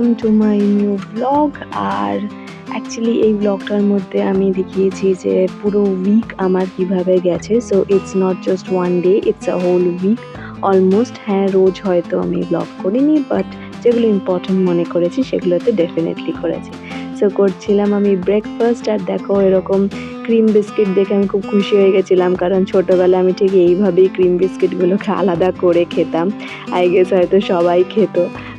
Welcome to my new blog. আর actually এই ব্লগটার মধ্যে আমি দেখিয়েছি যে পুরো উইক আমার কিভাবে গেছে। So it's not just one day, it's a whole week almost. হ্যাঁ, রোজ হয়তো আমি ব্লগ করিনি, বাট যেগুলো ইম্পর্টেন্ট মনে করেছি সেগুলোতে ডেফিনেটলি করেছি। সো করছিলাম আমি ব্রেকফাস্ট, আর দেখো এরকম ক্রিম বিস্কিট দেখে আমি খুব খুশি হয়ে গেছিলাম, কারণ ছোটোবেলায় আমি ঠিক এইভাবেই ক্রিম বিস্কিটগুলোকে আলাদা করে খেতাম। আই গেস হয়তো সবাই খেত,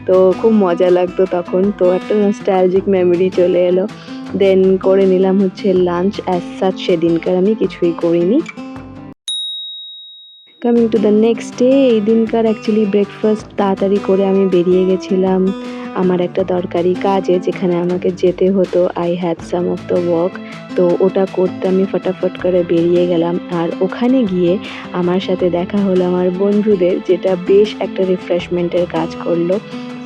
তো খুব মজা লাগতো তখন। তো একটা নস্টালজিক মেমোরি চলে এলো। দেন করে নিলাম হচ্ছে লাঞ্চ। অ্যাজ সাচ সেদিনকার আমি কিছুই করিনি। Coming to the next day, এই দিনকার অ্যাকচুয়ালি ব্রেকফাস্ট তাড়াতাড়ি করে আমি বেরিয়ে গেছিলাম আমার একটা দরকারি কাজে, যেখানে আমাকে যেতে হতো। I had some of the work, তো ওটা করতে আমি ফটাফট করে বেরিয়ে গেলাম। আর ওখানে গিয়ে আমার সাথে দেখা হলো আমার বন্ধুদের, যেটা বেশ একটা রিফ্রেশমেন্টের কাজ করলো।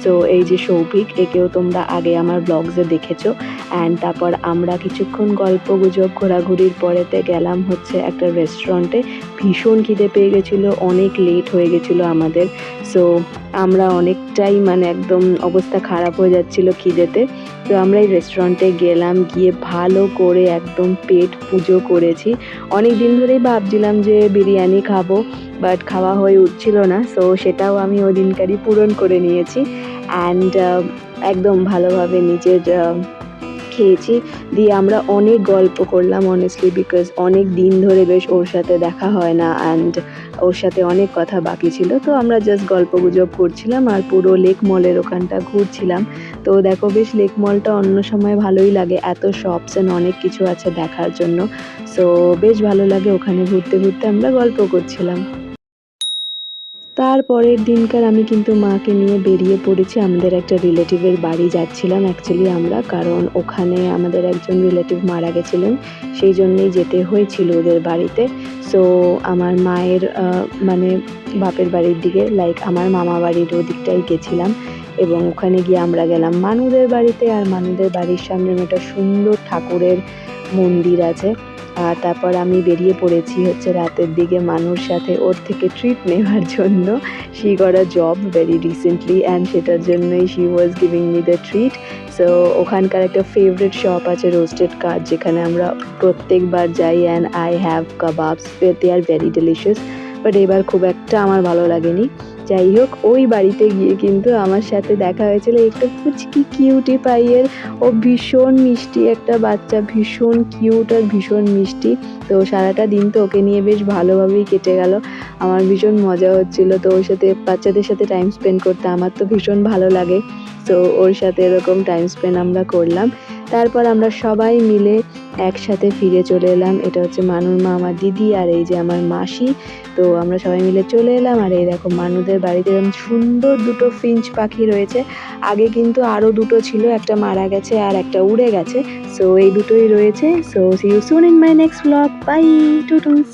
সো এই যে সৌভিক, একেও তোমরা আগে আমার ব্লগসে দেখেছো। অ্যান্ড তারপর আমরা কিছুক্ষণ গল্প গুজব ঘোরাঘুরির পরেতে গেলাম হচ্ছে একটা রেস্টুরেন্টে। ভীষণ খিদে পেয়ে গেছিলো, অনেক লেট হয়ে গেছিলো আমাদের। সো আমরা অনেকটাই একদম অবস্থা খারাপ হয়ে যাচ্ছিলো খিদেতে। তো আমরা এই রেস্টুরেন্টে গেলাম, গিয়ে ভালো করে একদম পেট পুজো করেছি। অনেক দিন ধরেই ভাবছিলাম যে বিরিয়ানি খাবো, বাট খাওয়া হয়ে উঠছিল না। সো সেটাও আমি ওই দিনকারই পূরণ করে নিয়েছি। অ্যান্ড একদম ভালোভাবে নিজের খেয়েছি। দিয়ে আমরা অনেক গল্প করলাম অনেস্টলি, বিকজ অনেক দিন ধরে বেশ ওর সাথে দেখা হয় না, অ্যান্ড ওর সাথে অনেক কথা বাকি ছিল। তো আমরা জাস্ট গল্প গুজব করছিলাম আর পুরো লেক মলের ওখানটা ঘুরছিলাম। তো দেখো, বেশ লেক মলটা অন্য সময় ভালোই লাগে, এত শপস অ্যান্ড অনেক কিছু আছে দেখার জন্য। সো বেশ ভালো লাগে, ওখানে ঘুরতে ঘুরতে আমরা গল্প করছিলাম। তারপরের দিনকার আমি কিন্তু মাকে নিয়ে বেরিয়ে পড়েছি, আমাদের একটা রিলেটিভের বাড়ি যাচ্ছিলাম অ্যাকচুয়ালি আমরা, কারণ ওখানে আমাদের একজন রিলেটিভ মারা গেছিলেন, সেই জন্যেই যেতে হয়েছিল ওদের বাড়িতে। সো আমার মায়ের বাপের বাড়ির দিকে, লাইক আমার মামা বাড়ির ওদিকটাই গেছিলাম। এবং ওখানে গিয়ে আমরা গেলাম মানুদের বাড়িতে, আর মানুদের বাড়ির সামনে একটা সুন্দর ঠাকুরের মন্দির আছে। আর তারপর আমি বেরিয়ে পড়েছি হচ্ছে রাতের দিকে মানুর সাথে ওর থেকে ট্রিট নেওয়ার জন্য। She got a job very recently, and সেটার জন্যই she was giving me the treat. So ওখানকার একটা ফেভারিট শপ আছে রোস্টেড কাঠ, যেখানে আমরা প্রত্যেকবার যাই, and I have kebabs, they are very delicious. But এবার খুব একটা আমার ভালো লাগেনি। যাই হোক, ওই বাড়িতে গিয়ে কিন্তু আমার সাথে দেখা হয়েছিল একটা পুচকি কিউটি পাইয়ের। ও ভীষণ মিষ্টি একটা বাচ্চা, ভীষণ কিউট আর ভীষণ মিষ্টি। তো সারাটা দিন তো ওকে নিয়ে বেশ ভালোভাবেই কেটে গেল, আমার ভীষণ মজা হচ্ছিল। তো ওর সাথে, বাচ্চাদের সাথে টাইম স্পেন্ড করতে আমার তো ভীষণ ভালো লাগে। তো ওর সাথে এরকম টাইম স্পেন্ড আমরা করলাম। তারপর আমরা সবাই মিলে একসাথে ফিরে চলে এলাম। এটা হচ্ছে মানুর মা, আমার দিদি, আর এই যে আমার মাসি। তো আমরা সবাই মিলে চলে এলাম। আর এই দেখো, মানুদের বাড়িতে এরকম সুন্দর দুটো ফিঞ্চ পাখি রয়েছে। আগে কিন্তু আরও দুটো ছিল, একটা মারা গেছে আর একটা উড়ে গেছে। সো এই দুটোই রয়েছে। So see you soon in my next blog. Bye টুটুস।